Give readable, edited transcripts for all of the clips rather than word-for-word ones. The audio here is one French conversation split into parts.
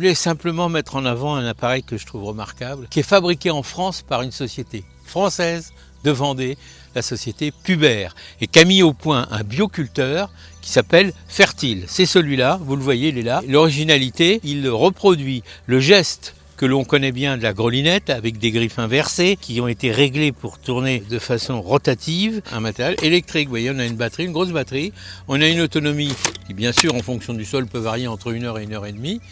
voulais simplement mettre en avant un appareil que je trouve remarquable, qui est fabriqué en France par une société française de Vendée, la société Pubert, et qui a mis au point un bioculteur qui s'appelle Fertile. C'est celui-là, vous le voyez, il est là. L'originalité, il reproduit le geste que l'on connaît bien de la grelinette avec des griffes inversées qui ont été réglées pour tourner de façon rotative, un matériel électrique. Vous voyez, on a une batterie, une grosse batterie, on a une autonomie qui bien sûr en fonction du sol peut varier entre 1 heure et 1 heure et demie.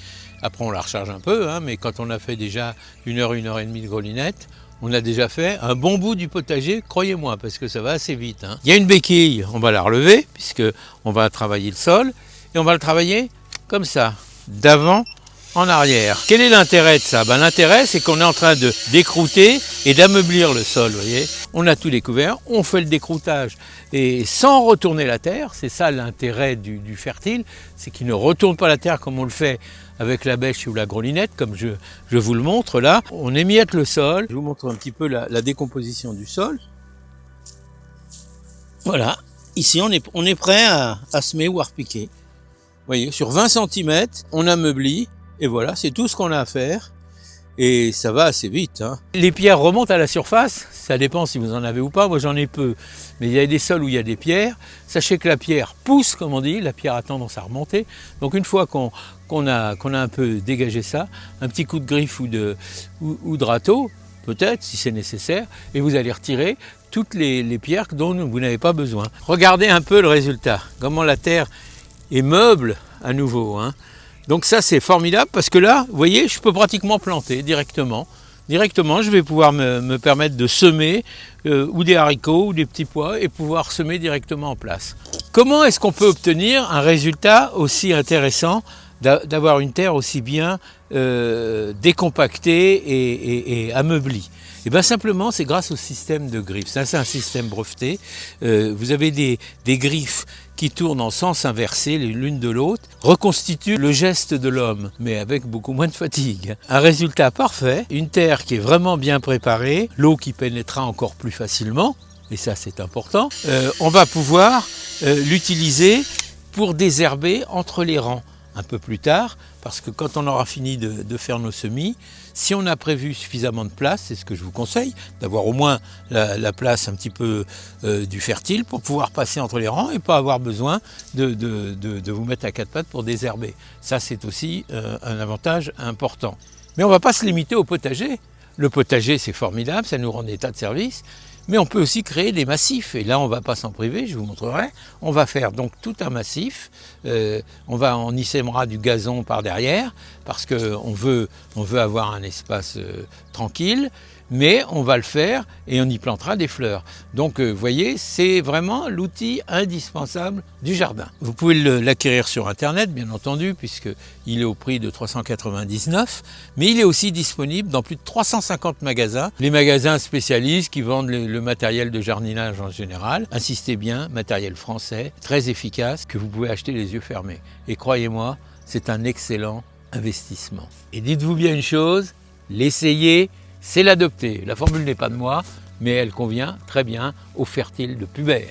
Après on la recharge un peu, mais quand on a fait déjà 1 heure et demie de grelinette, on a déjà fait un bon bout du potager, croyez-moi, parce que ça va assez vite. Il y a une béquille, on va la relever, puisque on va travailler le sol, et on va le travailler comme ça, d'avant en arrière. Quel est l'intérêt de ça? L'intérêt, c'est qu'on est en train de décrouter et d'ameublir le sol, vous voyez. On a tout découvert, on fait le décroutage, et sans retourner la terre, c'est ça l'intérêt du fertile, c'est qu'il ne retourne pas la terre comme on le fait avec la bêche ou la grelinette, comme je vous le montre là. On émiette le sol. Je vous montre un petit peu la décomposition du sol. Voilà, ici on est prêt à semer ou à repiquer. Vous voyez, sur 20 cm, on ameublit, et voilà, c'est tout ce qu'on a à faire. Et ça va assez vite. Les pierres remontent à la surface, ça dépend si vous en avez ou pas, moi j'en ai peu. Mais il y a des sols où il y a des pierres. Sachez que la pierre pousse, comme on dit, la pierre a tendance à remonter. Donc une fois qu'on a un peu dégagé ça, un petit coup de griffe ou de râteau, peut-être si c'est nécessaire, et vous allez retirer toutes les pierres dont vous n'avez pas besoin. Regardez un peu le résultat, comment la terre est meuble à nouveau. Donc ça c'est formidable parce que là, vous voyez, je peux pratiquement planter directement. Directement, je vais pouvoir me permettre de semer ou des haricots ou des petits pois et pouvoir semer directement en place. Comment est-ce qu'on peut obtenir un résultat aussi intéressant, d'avoir une terre aussi bien décompactée et ameublie? Et bien simplement, c'est grâce au système de griffes. Ça, c'est un système breveté. Vous avez des griffes qui tournent en sens inversé l'une de l'autre, reconstituent le geste de l'homme, mais avec beaucoup moins de fatigue. Un résultat parfait, une terre qui est vraiment bien préparée, l'eau qui pénétrera encore plus facilement, et ça c'est important. On va pouvoir l'utiliser pour désherber entre les rangs un peu plus tard, parce que quand on aura fini de faire nos semis, si on a prévu suffisamment de place, c'est ce que je vous conseille, d'avoir au moins la place un petit peu du fertile pour pouvoir passer entre les rangs et pas avoir besoin de vous mettre à quatre pattes pour désherber. Ça c'est aussi un avantage important. Mais on ne va pas se limiter au potager. Le potager c'est formidable, ça nous rend des tas de services. Mais on peut aussi créer des massifs, et là on ne va pas s'en priver, je vous montrerai. On va faire donc tout un massif, on y sèmera du gazon par derrière, parce qu'on veut avoir un espace tranquille, mais on va le faire et on y plantera des fleurs. Donc vous voyez, c'est vraiment l'outil indispensable du jardin. Vous pouvez l'acquérir sur internet, bien entendu, puisqu'il est au prix de 399, mais il est aussi disponible dans plus de 350 magasins. Les magasins spécialistes qui vendent le matériel de jardinage en général. Insistez bien, matériel français, très efficace, que vous pouvez acheter les yeux fermés. Et croyez-moi, c'est un excellent investissement. Et dites-vous bien une chose, l'essayer, c'est l'adopter. La formule n'est pas de moi, mais elle convient très bien au fertile de Pubert.